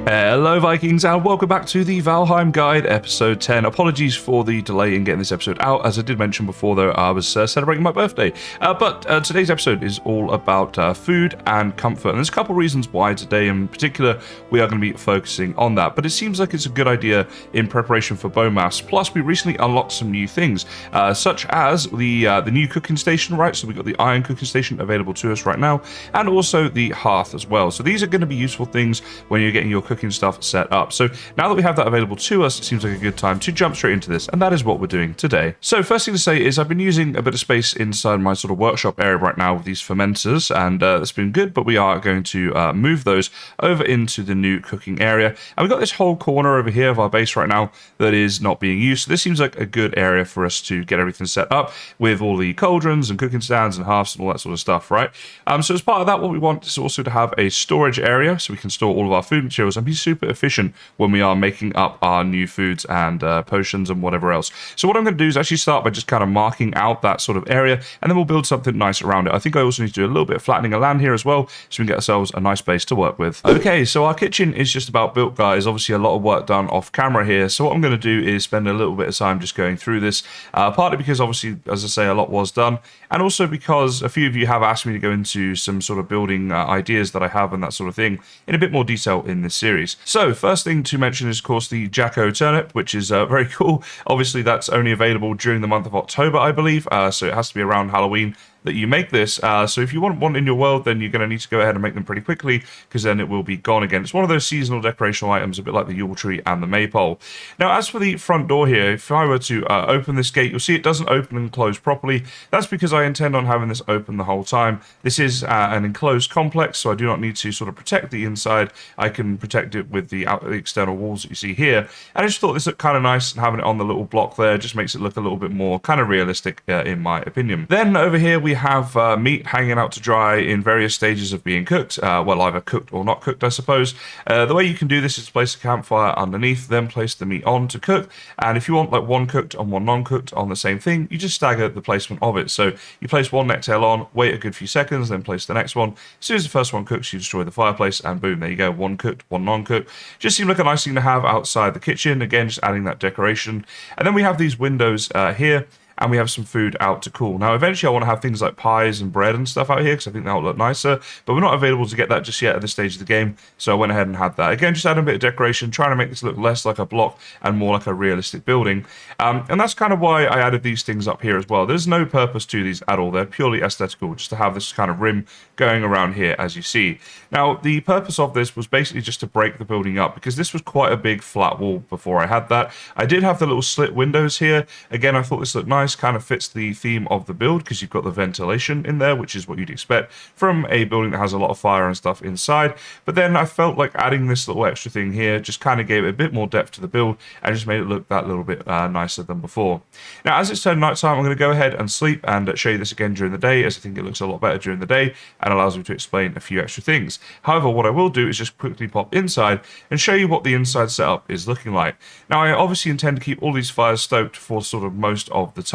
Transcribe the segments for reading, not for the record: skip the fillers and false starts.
Hello Vikings and welcome back to the Valheim Guide episode 10. Apologies for the delay in getting this episode out. As I did mention before though, I was celebrating my birthday. But today's episode is all about food and comfort, and there's a couple reasons why today in particular we are going to be focusing on that. But it seems like it's a good idea in preparation for Bowmass. Plus we recently unlocked some new things, such as the new cooking station, right? So we've got the iron cooking station available to us right now, and also the Hearth as well. So these are going to be useful things when you're getting your cooking stuff set up. So now that we have that available to us, it seems like a good time to jump straight into this, and that is what we're doing today. So first thing to say is I've been using a bit of space inside my sort of workshop area right now with these fermenters, and that's been good, but we are going to move those over into the new cooking area. And we've got this whole corner over here of our base right now that is not being used. So this seems like a good area for us to get everything set up with all the cauldrons and cooking stands and hearths and all that sort of stuff, right? So as part of that, what we want is also to have a storage area so we can store all of our food materials and be super efficient when we are making up our new foods and potions and whatever else. So what I'm going to do is actually start by just kind of marking out that sort of area, and then we'll build something nice around it. I think I also need to do a little bit of flattening of land here as well, so we can get ourselves a nice base to work with. Okay, so our kitchen is just about built, guys. Obviously a lot of work done off camera here, so what I'm going to do is spend a little bit of time just going through this, partly because obviously, as I say, a lot was done, and also because a few of you have asked me to go into some sort of building ideas that I have and that sort of thing in a bit more detail in this series. So first thing to mention is of course the Jacko turnip, which is very cool. Obviously that's only available during the month of October, I believe, so it has to be around Halloween that you make this. So if you want one in your world, then you're going to need to go ahead and make them pretty quickly, because then it will be gone again. It's one of those seasonal decorational items, a bit like the Yule tree and the maypole. Now, as for the front door here, if I were to open this gate, you'll see it doesn't open and close properly. That's because I intend on having this open the whole time. This is an enclosed complex, so I do not need to sort of protect the inside. I can protect it with the external walls that you see here. And I just thought this looked kind of nice, and having it on the little block there just makes it look a little bit more kind of realistic in my opinion. Then over here we have meat hanging out to dry in various stages of being cooked. Well, either cooked or not cooked, I suppose. The way you can do this is to place a campfire underneath, then place the meat on to cook. And if you want like one cooked and one non-cooked on the same thing, you just stagger the placement of it. So you place one necktail on, wait a good few seconds, then place the next one. As soon as the first one cooks, you destroy the fireplace, and boom, there you go, one cooked, one non-cooked. Just seemed like a nice thing to have outside the kitchen. Again, just adding that decoration. And then we have these windows here, and we have some food out to cool. Now, eventually I want to have things like pies and bread and stuff out here, because I think that will look nicer, but we're not available to get that just yet at this stage of the game, so I went ahead and had that. Again, just adding a bit of decoration, trying to make this look less like a block and more like a realistic building. And that's kind of why I added these things up here as well. There's no purpose to these at all. They're purely aesthetical, just to have this kind of rim going around here, as you see. Now, the purpose of this was basically just to break the building up, because this was quite a big flat wall before I had that. I did have the little slit windows here. Again, I thought this looked nice, kind of fits the theme of the build, because you've got the ventilation in there, which is what you'd expect from a building that has a lot of fire and stuff inside. But then I felt like adding this little extra thing here just kind of gave it a bit more depth to the build and just made it look that little bit nicer than before. Now, as it's turned nighttime, I'm going to go ahead and sleep and show you this again during the day, as I think it looks a lot better during the day and allows me to explain a few extra things. However, what I will do is just quickly pop inside and show you what the inside setup is looking like. Now, I obviously intend to keep all these fires stoked for sort of most of the time.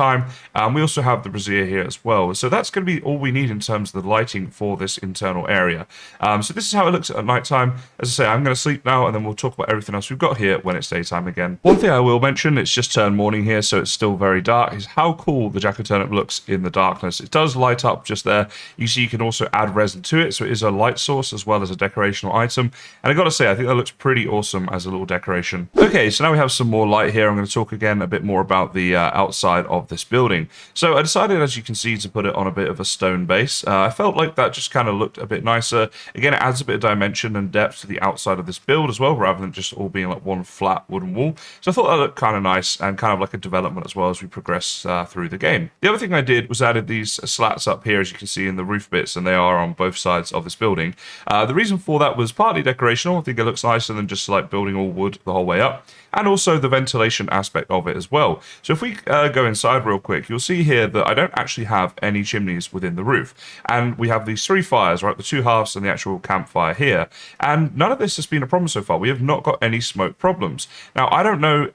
We also have the brazier here as well. So that's going to be all we need in terms of the lighting for this internal area. So this is how it looks at nighttime. As I say, I'm going to sleep now, and then we'll talk about everything else we've got here when it's daytime again. One thing I will mention, it's just turned morning here, so it's still very dark, is how cool the Jacko turnip looks in the darkness. It does light up just there. You see you can also add resin to it, so it is a light source as well as a decorational item. And I got to say, I think that looks pretty awesome as a little decoration. Okay, so now we have some more light here. I'm going to talk again a bit more about the outside of this building. So I decided, as you can see, to put it on a bit of a stone base. I felt like that just kind of looked a bit nicer. Again, it adds a bit of dimension and depth to the outside of this build as well, rather than just all being like one flat wooden wall. So I thought that looked kind of nice and kind of like a development as well as we progress through the game. The other thing I did was added these slats up here, as you can see, in the roof bits, and they are on both sides of this building. The reason for that was partly decorational. I think it looks nicer than just like building all wood the whole way up, and also the ventilation aspect of it as well. So if we go inside real quick, you'll see here that I don't actually have any chimneys within the roof, and we have these three fires, right, the two hearths and the actual campfire here, and none of this has been a problem so far. We have not got any smoke problems. Now, I don't know,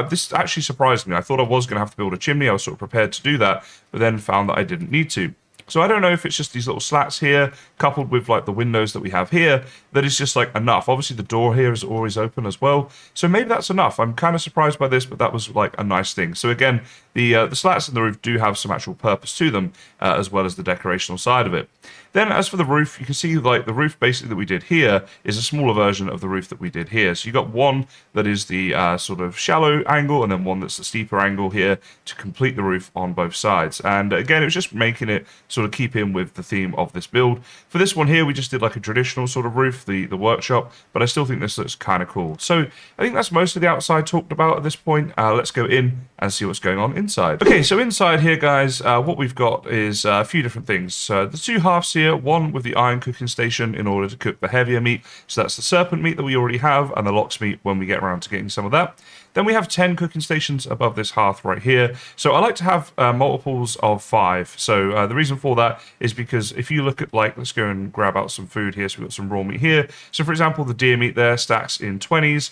this actually surprised me. I thought I was going to have to build a chimney. I was sort of prepared to do that, but then found that I didn't need to. So I don't know if it's just these little slats here, coupled with like the windows that we have here, that is just like enough. Obviously the door here is always open as well, so maybe that's enough. I'm kind of surprised by this, but that was like a nice thing. So again, the slats in the roof do have some actual purpose to them, as well as the decorational side of it. Then as for the roof, you can see like the roof basically that we did here is a smaller version of the roof that we did here. So you got one that is the sort of shallow angle, and then one that's the steeper angle here to complete the roof on both sides. And again, it was just making it sort of keep in with the theme of this build. For this one here, we just did like a traditional sort of roof, the workshop, but I still think this looks kind of cool. So I think that's most of the outside talked about at this point. Let's go in and see what's going on inside. Okay, so inside here, guys, what we've got is a few different things. The two halves here, one with the iron cooking station in order to cook the heavier meat. So that's the serpent meat that we already have, and the lox meat when we get around to getting some of that. Then we have 10 cooking stations above this hearth right here. So I like to have multiples of 5. So the reason for that is because if you look at, like, let's go and grab out some food here. So we've got some raw meat here. So for example, the deer meat there stacks in 20s.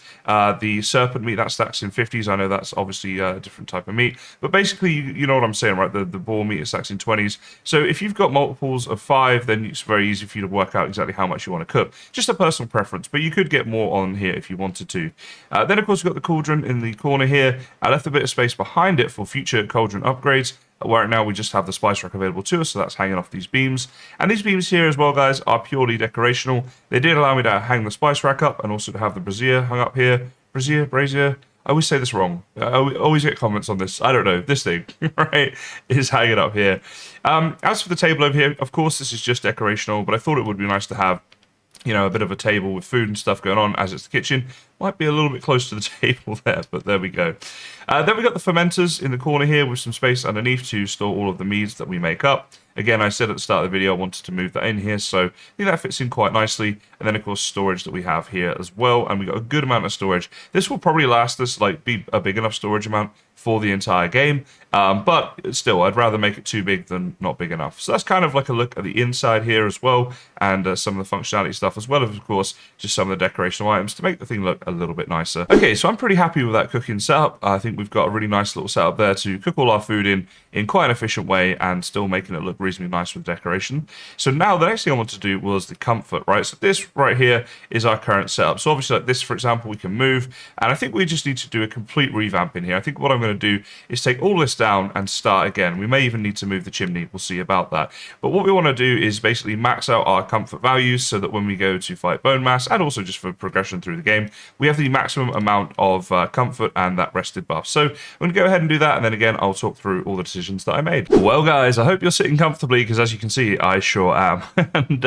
The serpent meat, that stacks in 50s. I know that's obviously a different type of meat. But basically, you know what I'm saying, right? The boar meat stacks in 20s. So if you've got multiples of 5, then it's very easy for you to work out exactly how much you want to cook. Just a personal preference, but you could get more on here if you wanted to. Then, of course, we've got the cauldron in the corner here. I left a bit of space behind it for future cauldron upgrades. Right now we just have the spice rack available to us, so that's hanging off these beams. And these beams here as well, guys, are purely decorational. They did allow me to hang the spice rack up and also to have the brazier hung up here. Brazier. I always say this wrong. I always get comments on this. I don't know. This thing, right, is hanging up here. As for the table over here, of course, this is just decorational, but I thought it would be nice to have, you know, a bit of a table with food and stuff going on as it's the kitchen. Might be a little bit close to the table there, but there we go. Then we got the fermenters in the corner here with some space underneath to store all of the meads that we make up. Again, I said at the start of the video I wanted to move that in here, so I think that fits in quite nicely. And then, of course, storage that we have here as well, and we got a good amount of storage. This will probably last us, like, be a big enough storage amount for the entire game, but still, I'd rather make it too big than not big enough. So that's kind of like a look at the inside here as well, and some of the functionality stuff, as well as, of course, just some of the decorational items to make the thing look a little bit nicer. Okay, so I'm pretty happy with that cooking setup. I think we've got a really nice little setup there to cook all our food in quite an efficient way and still making it look reasonably nice with decoration. So now the next thing I want to do was the comfort, right? So this right here is our current setup. So obviously, like this, for example, we can move, and I think we just need to do a complete revamp in here. I think what I'm going to do is take all this down and start again. We may even need to move the chimney. We'll see about that. But what we want to do is basically max out our comfort values so that when we go to fight bone mass, and also just for progression through the game, we have the maximum amount of comfort and that rested buff. So I'm going to go ahead and do that, and then again, I'll talk through all the decisions that I made. Well, guys, I hope you're sitting comfortably, because as you can see, I sure am. And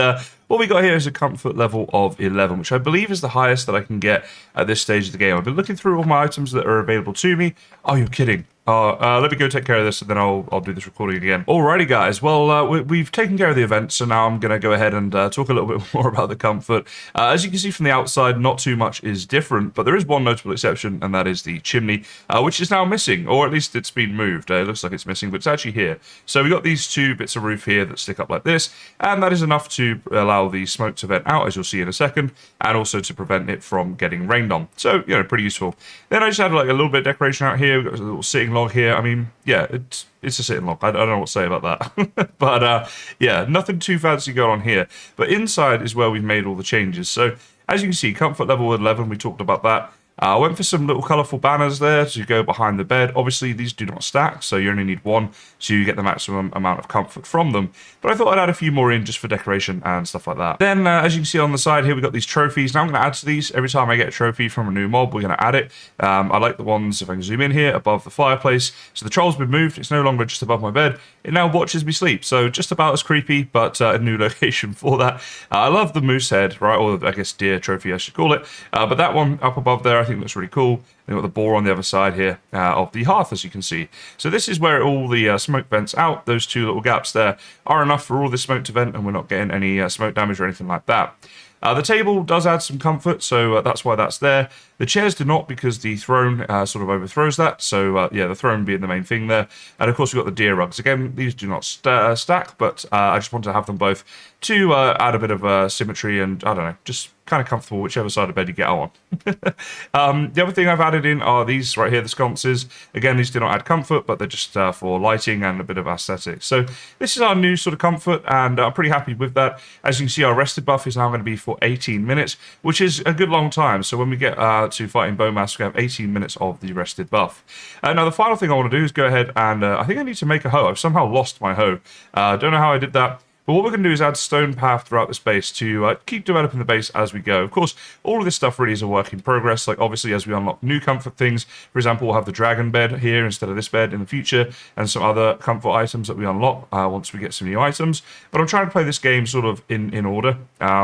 what we got here is a comfort level of 11, which I believe is the highest that I can get at this stage of the game. I've been looking through all my items that are available to me. Oh, you're kidding. Let me go take care of this, and then I'll do this recording again. Alrighty, guys. Well, we've taken care of the event, so now I'm going to go ahead and talk a little bit more about the comfort. As you can see from the outside, not too much is different, but there is one notable exception, and that is the chimney, which is now missing, or at least it's been moved. It looks like it's missing, but it's actually here. So we got these two bits of roof here that stick up like this, and that is enough to allow the smoke to vent out, as you'll see in a second, and also to prevent it from getting rained on. So, you know, pretty useful. Then I just had like a little bit of decoration out here. We've got a little sitting log here. I mean, yeah, it's a sitting log. I don't know what to say about that. But yeah, nothing too fancy going on here. But inside is where we've made all the changes. So as you can see, comfort level 11, we talked about that. I went for some little colourful banners there to go behind the bed. Obviously, these do not stack, so you only need one to get the maximum amount of comfort from them. But I thought I'd add a few more in just for decoration and stuff like that. Then, as you can see on the side here, we've got these trophies. Now I'm going to add to these. Every time I get a trophy from a new mob, we're going to add it. I like the ones, if I can zoom in here, above the fireplace. So the troll's been moved. It's no longer just above my bed. It now watches me sleep. So just about as creepy, but a new location for that. I love the moose head, right? Or I guess deer trophy, I should call it. But that one up above there, I think looks really cool. They've got the boar on the other side here of the hearth, as you can see. So this is where all the smoke vents out. Those two little gaps there are enough for all this smoke to vent, and we're not getting any smoke damage or anything like that. The table does add some comfort, so that's why that's there. The chairs do not, because the throne sort of overthrows that. So yeah, the throne being the main thing there. And of course we've got the deer rugs. Again, these do not stack, but I just wanted to have them both to add a bit of symmetry and, I don't know, just kind of comfortable whichever side of bed you get on. The other thing I've added added in are these right here, the sconces. Again, these do not add comfort, but they're just for lighting and a bit of aesthetics. So this is our new sort of comfort, and I'm pretty happy with that. As you can see, our rested buff is now going to be for 18 minutes, which is a good long time. So when we get to fighting Bowmask, we have 18 minutes of the rested buff. Now, the final thing I want to do is go ahead and I think I need to make a hoe. I've somehow lost my hoe. Don't know how I did that. But what we're going to do is add stone path throughout this base to keep developing the base as we go. Of course, all of this stuff really is a work in progress. Like, obviously, as we unlock new comfort things, for example, we'll have the dragon bed here instead of this bed in the future, and some other comfort items that we unlock once we get some new items. But I'm trying to play this game sort of in order,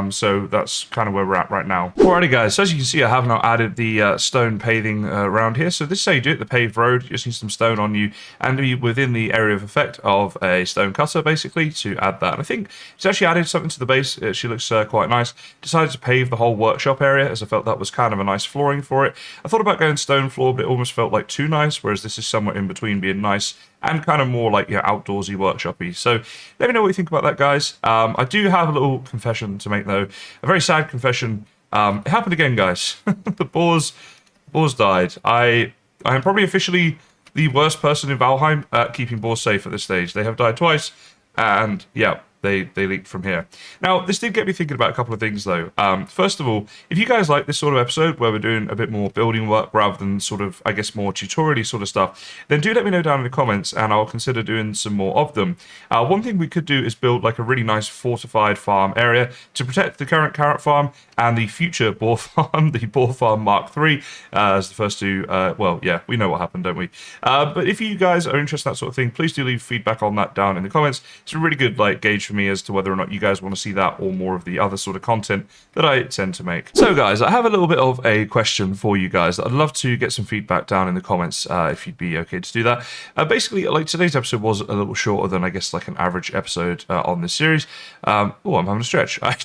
so that's kind of where we're at right now. Alrighty, guys, so as you can see, I have now added the stone paving around here. So this is how you do it, the paved road. You just need some stone on you, and be within the area of effect of a stone cutter, basically, to add that. And I think it's actually added something to the base. It actually looks quite nice. Decided to pave the whole workshop area, as I felt that was kind of a nice flooring for it. I thought about going stone floor, but it almost felt like too nice, whereas this is somewhere in between being nice and kind of more like, you know, outdoorsy, workshop-y. So let me know what you think about that, guys. I do have a little confession to make, though. A very sad confession. It happened again, guys. The boars died. I am probably officially the worst person in Valheim at keeping boars safe at this stage. They have died twice, and yeah, they leaked from here. Now, this did get me thinking about a couple of things, though. First of all, if you guys like this sort of episode where we're doing a bit more building work rather than sort of, I guess, more tutorial-y sort of stuff, then do let me know down in the comments, and I'll consider doing some more of them. One thing we could do is build like a really nice fortified farm area to protect the current carrot farm and the future boar farm, the boar farm Mark III, as the first two. Well, yeah, we know what happened, don't we? But if you guys are interested in that sort of thing, please do leave feedback on that down in the comments. It's a really good like gauge for me as to whether or not you guys want to see that or more of the other sort of content that I tend to make. So guys, I have a little bit of a question for you guys. I'd love to get some feedback down in the comments if you'd be okay to do that. Basically, like today's episode was a little shorter than I guess like an average episode on this series. Oh, I'm having a stretch. I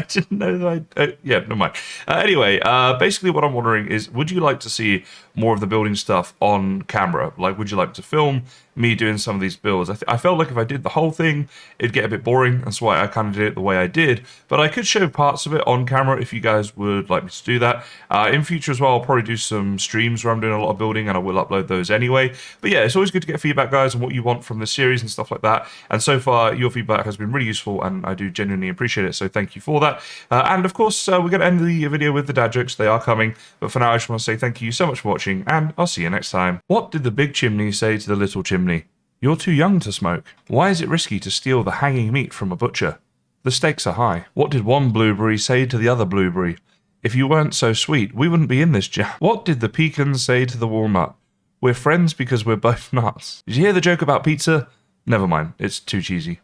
didn't know that yeah, never mind. Anyway, basically what I'm wondering is, would you like to see more of the building stuff on camera? Like, would you like to film me doing some of these builds? I felt like if I did the whole thing, it'd get a bit boring. That's why I kind of did it the way I did. But I could show parts of it on camera if you guys would like me to do that. In future as well, I'll probably do some streams where I'm doing a lot of building, and I will upload those anyway. But yeah, it's always good to get feedback, guys, on what you want from the series and stuff like that. And so far, your feedback has been really useful, and I do genuinely appreciate it. So thank you for that. And of course, we're going to end the video with the dad jokes. They are coming. But for now, I just want to say thank you so much for watching, and I'll see you next time. What did the big chimney say to the little chimney? You're too young to smoke. Why is it risky to steal the hanging meat from a butcher? The stakes are high. What did one blueberry say to the other blueberry? If you weren't so sweet, we wouldn't be in this jam. What did the pecan say to the walnut? We're friends because we're both nuts. Did you hear the joke about pizza? Never mind, it's too cheesy.